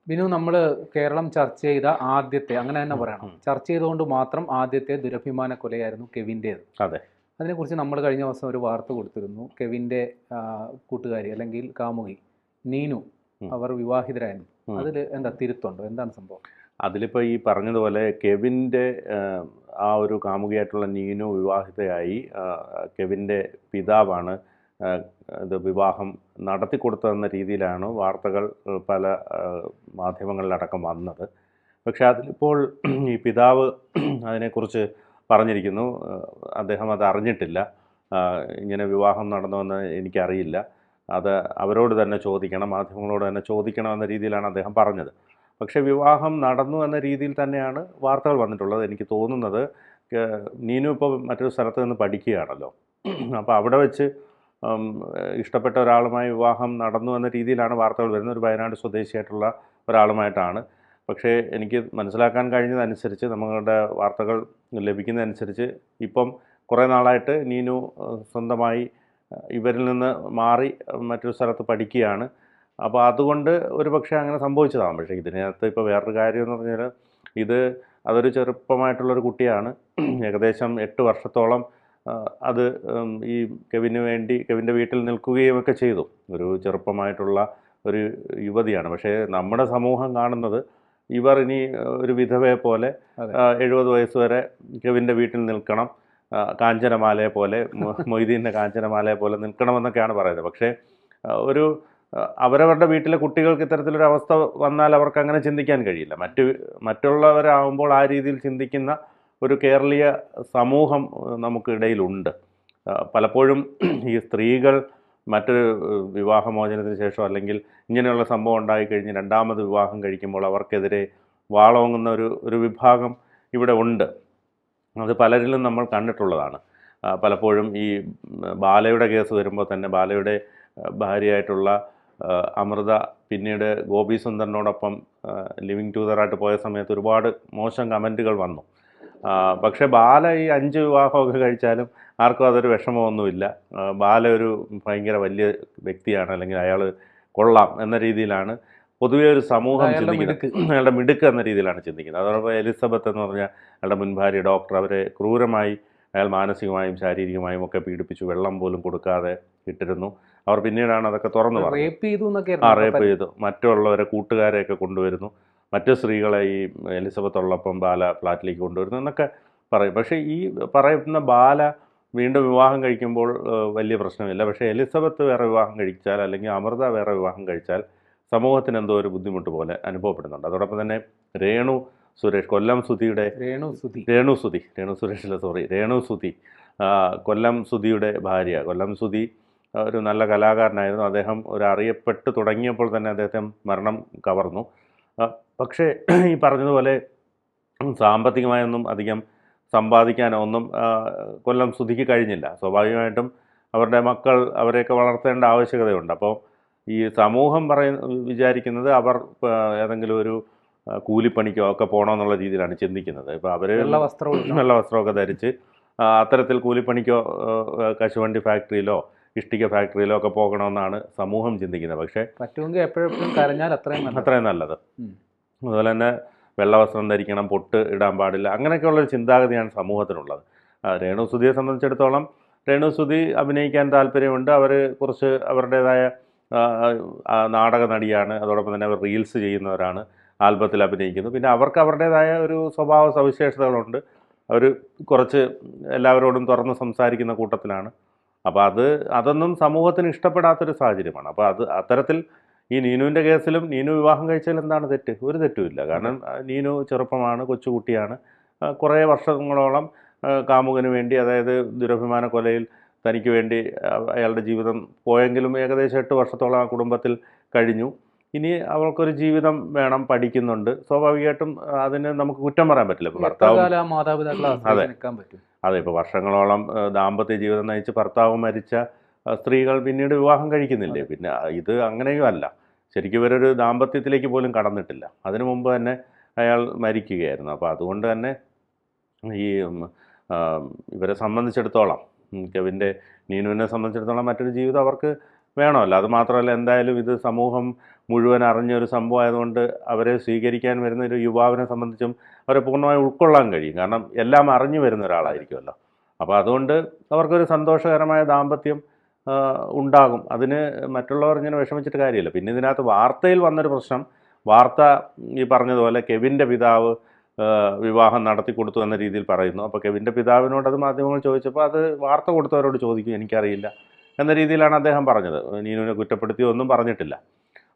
ബിനു, നമ്മൾ കേരളം ചർച്ച ചെയ്ത ആദ്യത്തെ, അങ്ങനെ തന്നെ പറയണം, ചർച്ച ചെയ്തുകൊണ്ട് മാത്രം ആദ്യത്തെ ദുരഭിമാന കൊലയായിരുന്നു കെവിൻ്റേത്. അതെ. അതിനെക്കുറിച്ച് നമ്മൾ കഴിഞ്ഞ ദിവസം ഒരു വാർത്ത കൊടുത്തിരുന്നു. കെവിൻ്റെ കൂട്ടുകാരി അല്ലെങ്കിൽ കാമുകി നീനു, അവർ വിവാഹിതരായിരുന്നു. അതിൽ എന്താ തിരുത്തുണ്ടോ? എന്താണ് സംഭവം? അതിലിപ്പോൾ ഈ പറഞ്ഞതുപോലെ കെവിൻ്റെ ആ ഒരു കാമുകിയായിട്ടുള്ള നീനു വിവാഹിതയായി. കെവിൻ്റെ പിതാവാണ് ഇത് വിവാഹം നടത്തിക്കൊടുത്തതെന്ന രീതിയിലാണ് വാർത്തകൾ പല മാധ്യമങ്ങളിലടക്കം വന്നത്. പക്ഷേ അതിലിപ്പോൾ ഈ പിതാവ് അതിനെക്കുറിച്ച് പറഞ്ഞിരിക്കുന്നു, അദ്ദേഹം അത് അറിഞ്ഞിട്ടില്ല, ഇങ്ങനെ വിവാഹം നടന്നുവെന്ന് എനിക്കറിയില്ല, അത് അവരോട് തന്നെ ചോദിക്കണം, മാധ്യമങ്ങളോട് തന്നെ ചോദിക്കണം എന്ന രീതിയിലാണ് അദ്ദേഹം പറഞ്ഞത്. പക്ഷേ വിവാഹം നടന്നു എന്ന രീതിയിൽ തന്നെയാണ് വാർത്തകൾ വന്നിട്ടുള്ളത്. എനിക്ക് തോന്നുന്നത് നീനു ഇപ്പോൾ മറ്റൊരു സ്ഥലത്ത് നിന്ന് പഠിക്കുകയാണല്ലോ, അപ്പോൾ അവിടെ വെച്ച് ഇഷ്ടപ്പെട്ട ഒരാളുമായി വിവാഹം നടന്നു എന്ന രീതിയിലാണ് വാർത്തകൾ വരുന്നത്. ഒരു വയനാട് സ്വദേശിയായിട്ടുള്ള ഒരാളുമായിട്ടാണ്. പക്ഷേ എനിക്ക് മനസ്സിലാക്കാൻ കഴിഞ്ഞതനുസരിച്ച്, നമ്മളുടെ വാർത്തകൾ ലഭിക്കുന്നതനുസരിച്ച് ഇപ്പം കുറേ നാളായിട്ട് നീനു സ്വന്തമായി ഇവരിൽ നിന്ന് മാറി മറ്റൊരു സ്ഥലത്ത് പഠിക്കുകയാണ്. അപ്പോൾ അതുകൊണ്ട് ഒരു പക്ഷേ അങ്ങനെ സംഭവിച്ചതാകും. പക്ഷേ ഇതിനകത്ത് ഇപ്പോൾ വേറൊരു കാര്യം എന്ന് പറഞ്ഞാൽ, അതൊരു ചെറുപ്പമായിട്ടുള്ളൊരു കുട്ടിയാണ്. ഏകദേശം 8 വർഷത്തോളം അത് ഈ കെവിൻ്റെ വീട്ടിൽ നിൽക്കുകയുമൊക്കെ ചെയ്തു. ഒരു ചെറുപ്പമായിട്ടുള്ള ഒരു യുവതിയാണ്. പക്ഷേ നമ്മുടെ സമൂഹം കാണുന്നത് ഇവർ ഇനി ഒരു വിധവയെ പോലെ 70 വയസ്സ് വരെ കെവിൻ്റെ വീട്ടിൽ നിൽക്കണം, കാഞ്ചനമാലയെ പോലെ, മൊയ്തീൻ്റെ കാഞ്ചനമാലയെ പോലെ നിൽക്കണമെന്നൊക്കെയാണ് പറയുന്നത്. പക്ഷേ അവരവരുടെ വീട്ടിലെ കുട്ടികൾക്ക് ഇത്തരത്തിലൊരു അവസ്ഥ വന്നാൽ അവർക്ക് അങ്ങനെ ചിന്തിക്കാൻ കഴിയില്ല. മറ്റുള്ളവരാകുമ്പോൾ ആ രീതിയിൽ ചിന്തിക്കുന്ന ഒരു കേരളീയ സമൂഹം നമുക്കിടയിലുണ്ട്. പലപ്പോഴും ഈ സ്ത്രീകൾ മറ്റൊരു വിവാഹമോചനത്തിന് ശേഷം അല്ലെങ്കിൽ ഇങ്ങനെയുള്ള സംഭവം ഉണ്ടായിക്കഴിഞ്ഞ് രണ്ടാമത് വിവാഹം കഴിക്കുമ്പോൾ അവർക്കെതിരെ വാളോങ്ങുന്ന ഒരു വിഭാഗം ഇവിടെ ഉണ്ട്. അത് പലരിലും നമ്മൾ കണ്ടിട്ടുള്ളതാണ്. പലപ്പോഴും ഈ ബാലയുടെ കേസ് വരുമ്പോൾ തന്നെ ബാലയുടെ ഭാര്യയായിട്ടുള്ള അമൃത പിന്നീട് ഗോപി സുന്ദറിനോടൊപ്പം ലിവിങ് ടൂതറായിട്ട് പോയ സമയത്ത് ഒരുപാട് മോശം കമൻറ്റുകൾ വന്നു. പക്ഷേ ബാല ഈ 5 വിവാഹമൊക്കെ കഴിച്ചാലും ആർക്കും അതൊരു വിഷമമൊന്നുമില്ല. ബാല ഒരു ഭയങ്കര വലിയ വ്യക്തിയാണ്, അല്ലെങ്കിൽ അയാൾ കൊള്ളാം എന്ന രീതിയിലാണ് പൊതുവേ ഒരു സമൂഹം ചിന്തിക്കുന്നത്. അയാളുടെ മിടുക്ക് എന്ന രീതിയിലാണ് ചിന്തിക്കുന്നത്. അതോടൊപ്പം എലിസബത്ത് എന്ന് പറഞ്ഞാൽ അയാളുടെ മുൻ ഭാര്യ ഡോക്ടർ, അവരെ ക്രൂരമായി അയാൾ മാനസികമായും ശാരീരികമായും ഒക്കെ പീഡിപ്പിച്ചു, വെള്ളം പോലും കൊടുക്കാതെ ഇട്ടിരുന്നു. അവർ പിന്നീടാണ് അതൊക്കെ തുറന്നു പറഞ്ഞത്. റേപ്പ് ചെയ്തു, മറ്റുള്ളവരെ കൂട്ടുകാരെയൊക്കെ കൊണ്ടുവരുന്നു, മറ്റു സ്ത്രീകളെ ഈ എലിസബത്ത് ഉള്ളപ്പം ബാല ഫ്ലാറ്റിലേക്ക് കൊണ്ടുവരുന്നു എന്നൊക്കെ പറയും. പക്ഷേ ഈ പറയുന്ന ബാല വീണ്ടും വിവാഹം കഴിക്കുമ്പോൾ വലിയ പ്രശ്നമില്ല. പക്ഷേ എലിസബത്ത് വേറെ വിവാഹം കഴിച്ചാൽ, അല്ലെങ്കിൽ അമൃത വേറെ വിവാഹം കഴിച്ചാൽ സമൂഹത്തിന് എന്തോ ഒരു ബുദ്ധിമുട്ട് പോലെ അനുഭവപ്പെടുന്നുണ്ട്. അതോടൊപ്പം തന്നെ രേണു സുരേഷ്, കൊല്ലം സുധിയുടെ രേണു സുധി കൊല്ലം സുധിയുടെ ഭാര്യ. കൊല്ലം സുധി ഒരു നല്ല കലാകാരനായിരുന്നു. അദ്ദേഹം അറിയപ്പെട്ട് തുടങ്ങിയപ്പോൾ തന്നെ അദ്ദേഹത്തെ മരണം കവർന്നു. പക്ഷേ ഈ പറഞ്ഞതുപോലെ സാമ്പത്തികമായൊന്നും അധികം സമ്പാദിക്കാനോ ഒന്നും കൊല്ലം സുധിക്ക് കഴിഞ്ഞില്ല. സ്വാഭാവികമായിട്ടും അവരുടെ മക്കൾ, അവരെയൊക്കെ വളർത്തേണ്ട ആവശ്യകതയുണ്ട്. അപ്പോൾ ഈ സമൂഹം വിചാരിക്കുന്നത് അവർ ഏതെങ്കിലും ഒരു കൂലിപ്പണിക്കോ ഒക്കെ പോകണമെന്നുള്ള രീതിയിലാണ് ചിന്തിക്കുന്നത്. ഇപ്പോൾ അവർ വെള്ള വസ്ത്രമൊക്കെ ധരിച്ച് അത്തരത്തിൽ കൂലിപ്പണിക്കോ കശുവണ്ടി ഫാക്ടറിയിലോ ഇഷ്ടിക ഫാക്ടറിയിലോ ഒക്കെ പോകണമെന്നാണ് സമൂഹം ചിന്തിക്കുന്നത്. പക്ഷേ പറ്റുമെങ്കിൽ എപ്പോഴും കരഞ്ഞാൽ അത്രയും നല്ലത്. അതുപോലെ തന്നെ വെള്ള വസ്ത്രം ധരിക്കണം, പൊട്ട് ഇടാൻ പാടില്ല, അങ്ങനെയൊക്കെയുള്ളൊരു ചിന്താഗതിയാണ് സമൂഹത്തിനുള്ളത്. രേണു സുധിയെ സംബന്ധിച്ചിടത്തോളം, രേണു സുധി അഭിനയിക്കാൻ താല്പര്യമുണ്ട്. അവർ കുറച്ച് അവരുടേതായ നാടക നടിയാണ്. അതോടൊപ്പം തന്നെ അവർ റീൽസ് ചെയ്യുന്നവരാണ്, ആൽബത്തിൽ അഭിനയിക്കുന്നു. പിന്നെ അവർക്ക് അവരുടേതായ ഒരു സ്വഭാവ സവിശേഷതകളുണ്ട്. അവർ കുറച്ച് എല്ലാവരോടും തുറന്ന് സംസാരിക്കുന്ന കൂട്ടത്തിലാണ്. അപ്പോൾ അതൊന്നും സമൂഹത്തിന് ഇഷ്ടപ്പെടാത്തൊരു സാഹചര്യമാണ്. അപ്പോൾ അത്തരത്തിൽ ഈ നീനുവിൻ്റെ കേസിലും നീനു വിവാഹം കഴിച്ചാൽ എന്താണ് തെറ്റ്? ഒരു തെറ്റുമില്ല. കാരണം നീനു ചെറുപ്പമാണ്, കൊച്ചുകുട്ടിയാണ്. കുറേ വർഷങ്ങളോളം കാമുകന് വേണ്ടി, അതായത് ദുരഭിമാന കൊലയിൽ തനിക്ക് വേണ്ടി അയാളുടെ ജീവിതം പോയെങ്കിലും ഏകദേശം 8 വർഷത്തോളം ആ കുടുംബത്തിൽ കഴിഞ്ഞു. ഇനി അവൾക്കൊരു ജീവിതം വേണം, പഠിക്കുന്നുണ്ട്. സ്വാഭാവികമായിട്ടും അതിന് നമുക്ക് കുറ്റം പറയാൻ പറ്റില്ല. ഇപ്പോൾ അതെ, ഇപ്പോൾ വർഷങ്ങളോളം ദാമ്പത്യ ജീവിതം നയിച്ച് ഭർത്താവ് മരിച്ച സ്ത്രീകൾ പിന്നീട് വിവാഹം കഴിക്കുന്നില്ലേ? പിന്നെ ഇത് അങ്ങനെയും അല്ല. ശരിക്കും ഇവരൊരു ദാമ്പത്യത്തിലേക്ക് പോലും കടന്നിട്ടില്ല. അതിനു മുമ്പ് തന്നെ അയാൾ മരിക്കുകയായിരുന്നു. അപ്പോൾ അതുകൊണ്ട് തന്നെ ഈ ഇവരെ സംബന്ധിച്ചിടത്തോളം, കെവിൻ്റെ നീനുവിനെ സംബന്ധിച്ചിടത്തോളം മറ്റൊരു ജീവിതം അവർക്ക് വേണമല്ലോ. അത് മാത്രമല്ല, എന്തായാലും ഇത് സമൂഹം മുഴുവൻ അറിഞ്ഞൊരു സംഭവം ആയതുകൊണ്ട് അവരെ സ്വീകരിക്കാൻ വരുന്ന ഒരു യുവാവിനെ സംബന്ധിച്ചും അവരെ പൂർണ്ണമായി ഉൾക്കൊള്ളാൻ കഴിയും. കാരണം എല്ലാം അറിഞ്ഞു വരുന്ന ഒരാളായിരിക്കുമല്ലോ. അപ്പോൾ അതുകൊണ്ട് അവർക്കൊരു സന്തോഷകരമായ ദാമ്പത്യം ഉണ്ടാകും. അതിന് മറ്റുള്ളവർ ഇങ്ങനെ വിഷമിച്ചിട്ട് കാര്യമില്ല. പിന്നെ ഇതിനകത്ത് വാർത്തയിൽ വന്നൊരു പ്രശ്നം, വാർത്ത ഈ പറഞ്ഞതുപോലെ കെവിൻ്റെ പിതാവ് വിവാഹം നടത്തി കൊടുത്തു എന്ന രീതിയിൽ പറയുന്നു. അപ്പോൾ കെവിൻ്റെ പിതാവിനോട് അത് മാധ്യമങ്ങൾ ചോദിച്ചപ്പോൾ അത് വാർത്ത കൊടുത്തവരോട് ചോദിക്കും, എനിക്കറിയില്ല എന്ന രീതിയിലാണ് അദ്ദേഹം പറഞ്ഞത്. നീനുവിനെ കുറ്റപ്പെടുത്തിയോ ഒന്നും പറഞ്ഞിട്ടില്ല.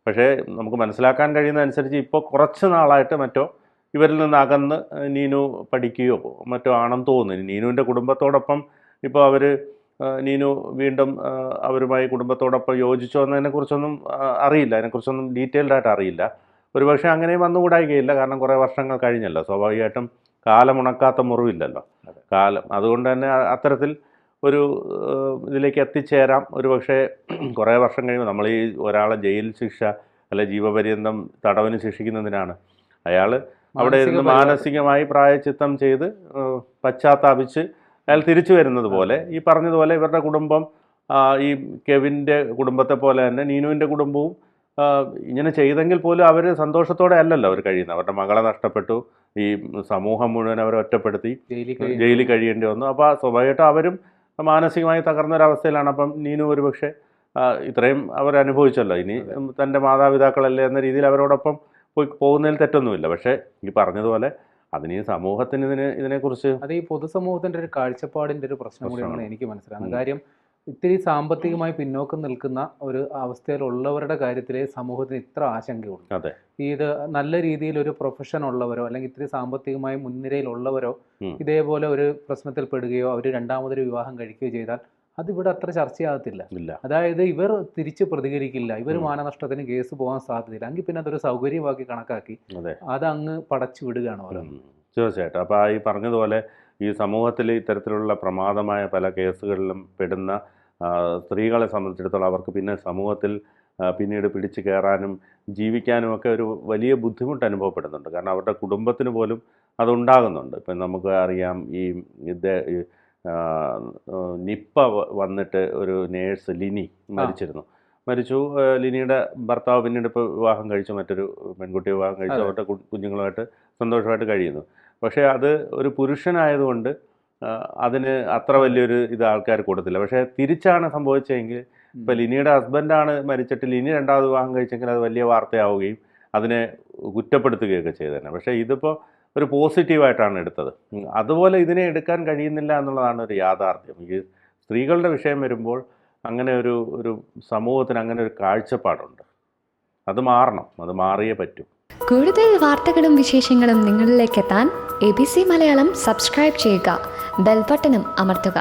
പക്ഷേ നമുക്ക് മനസ്സിലാക്കാൻ കഴിയുന്നതനുസരിച്ച് ഇപ്പോൾ കുറച്ച് നാളായിട്ട് മറ്റോ ഇവരിൽ നിന്ന് അകന്ന് നീനു പഠിക്കുകയോ മറ്റോ ആണെന്ന് തോന്നുന്നു. നീനുവിൻ്റെ കുടുംബത്തോടൊപ്പം ഇപ്പോൾ അവർ നീനു വീണ്ടും അവരുമായി കുടുംബത്തോടൊപ്പം യോജിച്ചോ എന്നതിനെക്കുറിച്ചൊന്നും അറിയില്ല. അതിനെക്കുറിച്ചൊന്നും ഡീറ്റെയിൽഡായിട്ട് അറിയില്ല. ഒരുപക്ഷെ അങ്ങനെയും വന്നുകൂടായികയില്ല. കാരണം കുറേ വർഷങ്ങൾ കഴിഞ്ഞല്ലോ. സ്വാഭാവികമായിട്ടും കാലമുണക്കാത്ത മുറിവില്ലല്ലോ കാലം. അതുകൊണ്ട് തന്നെ അത്തരത്തിൽ ഒരു ഇതിലേക്ക് എത്തിച്ചേരാം. ഒരുപക്ഷെ കുറേ വർഷം കഴിയുമ്പോൾ നമ്മൾ ഈ ഒരാളെ ജയിൽ ശിക്ഷ അല്ലെ ജീവപര്യന്തം തടവിന് ശിക്ഷിക്കുന്നതിനാണ് അയാൾ അവിടെ ഇരുന്ന് മാനസികമായി പ്രായച്ചിത്തം ചെയ്ത് പശ്ചാത്താപിച്ച് അയാൾ തിരിച്ചു വരുന്നത് പോലെ ഈ പറഞ്ഞതുപോലെ ഇവരുടെ കുടുംബം ഈ കെവിൻ്റെ കുടുംബത്തെ പോലെ തന്നെ നീനുവിൻ്റെ കുടുംബവും ഇങ്ങനെ ചെയ്തെങ്കിൽ പോലും അവർ സന്തോഷത്തോടെ അല്ലല്ലോ അവർ കഴിയുന്നത്. അവരുടെ മകളെ നഷ്ടപ്പെട്ടു, ഈ സമൂഹം മുഴുവൻ അവരെ ഒറ്റപ്പെടുത്തി ജയിലിൽ കഴിയേണ്ടി വന്നു. അപ്പോൾ സ്വാഭാവികമായിട്ടും അവരും മാനസികമായി തകർന്നൊരവസ്ഥയിലാണ്. അപ്പം നീനു ഒരുപക്ഷെ ഇത്രയും അവർ അനുഭവിച്ചല്ലോ, ഇനി തൻ്റെ മാതാപിതാക്കളല്ലേ എന്ന രീതിയിൽ അവരോടൊപ്പം പോകുന്നതിൽ തെറ്റൊന്നുമില്ല. പക്ഷേ ഈ പറഞ്ഞതുപോലെ അതിന് ഈ സമൂഹത്തിന് ഇതിനെക്കുറിച്ച് അത് ഈ പൊതുസമൂഹത്തിൻ്റെ ഒരു കാഴ്ചപ്പാടിൻ്റെ ഒരു പ്രശ്നം കൂടിയാണ് എനിക്ക് മനസ്സിലാകുന്നത്. കാര്യം ഇത്തിരി സാമ്പത്തികമായി പിന്നോക്കം നിൽക്കുന്ന ഒരു അവസ്ഥയിലുള്ളവരുടെ കാര്യത്തിലേ സമൂഹത്തിന് ഇത്ര ആശങ്കയുള്ളൂ. അതെ, ഇത് നല്ല രീതിയിൽ ഒരു പ്രൊഫഷൻ ഉള്ളവരോ അല്ലെങ്കിൽ ഇത്തിരി സാമ്പത്തികമായി മുൻനിരയിലുള്ളവരോ ഇതേപോലെ ഒരു പ്രശ്നത്തിൽ പെടുകയോ അവർ രണ്ടാമതൊരു വിവാഹം കഴിക്കുകയോ ചെയ്താൽ അതിവിടെ അത്ര ചർച്ചയാകത്തില്ല. അതായത് ഇവർ തിരിച്ച് പ്രതികരിക്കില്ല, ഇവർ മാനനഷ്ടത്തിന് കേസ് പോകാൻ സാധ്യതയില്ല. എങ്കിൽ പിന്നെ അതൊരു സൗകര്യമാക്കി കണക്കാക്കി അതങ്ങ് പടച്ചു വിടുകയാണ് ഓരോ. തീർച്ചയായിട്ടും. അപ്പോൾ ഈ പറഞ്ഞതുപോലെ ഈ സമൂഹത്തിൽ ഇത്തരത്തിലുള്ള പ്രമാദമായ പല കേസുകളിലും പെടുന്ന സ്ത്രീകളെ സംബന്ധിച്ചിടത്തോളം അവർക്ക് പിന്നെ സമൂഹത്തിൽ പിന്നീട് പിടിച്ചു കയറാനും ജീവിക്കാനും ഒക്കെ ഒരു വലിയ ബുദ്ധിമുട്ട് അനുഭവപ്പെടുന്നുണ്ട്. കാരണം അവരുടെ കുടുംബത്തിന് പോലും അതുണ്ടാകുന്നുണ്ട്. ഇപ്പം നമുക്ക് അറിയാം, ഈ നിപ്പ വന്നിട്ട് ഒരു നേഴ്സ് ലിനി മരിച്ചു. ലിനിയുടെ ഭർത്താവ് പിന്നീട് ഇപ്പോൾ വിവാഹം കഴിച്ചു, മറ്റൊരു പെൺകുട്ടി വിവാഹം കഴിച്ചു, അവരുടെ കുഞ്ഞുങ്ങളുമായിട്ട് സന്തോഷമായിട്ട് കഴിയുന്നു. പക്ഷേ അത് ഒരു പുരുഷനായതുകൊണ്ട് അതിന് അത്ര വലിയൊരു ഇത് ആൾക്കാർ കൊടുത്തില്ല. പക്ഷേ തിരിച്ചാണ് സംഭവിച്ചതെങ്കിൽ, ഇപ്പോൾ ലിനിയുടെ ഹസ്ബൻഡാണ് മരിച്ചിട്ട് ലിനി രണ്ടാമത് വിവാഹം കഴിച്ചെങ്കിൽ അത് വലിയ വാർത്തയാവുകയും അതിനെ കുറ്റപ്പെടുത്തുകയൊക്കെ ചെയ്തേനെ. പക്ഷേ ഇതിപ്പോൾ ഒരു പോസിറ്റീവായിട്ടാണ് എടുത്തത്. അതുപോലെ ഇതിനെ എടുക്കാൻ കഴിയുന്നില്ല എന്നുള്ളതാണ് ഒരു യാഥാർത്ഥ്യം. ഈ സ്ത്രീകളുടെ വിഷയം വരുമ്പോൾ അങ്ങനെ ഒരു സമൂഹത്തിന് അങ്ങനെ ഒരു കാഴ്ചപ്പാടുണ്ട്. അത് മാറണം, അത് മാറിയേ പറ്റൂ. കൂടുതൽ വാർത്തകളും വിശേഷങ്ങളും നിങ്ങളിലേക്ക് എത്താൻ ABC മലയാളം സബ്സ്ക്രൈബ് ചെയ്യുക, ബെൽ ബട്ടണും അമർത്തുക.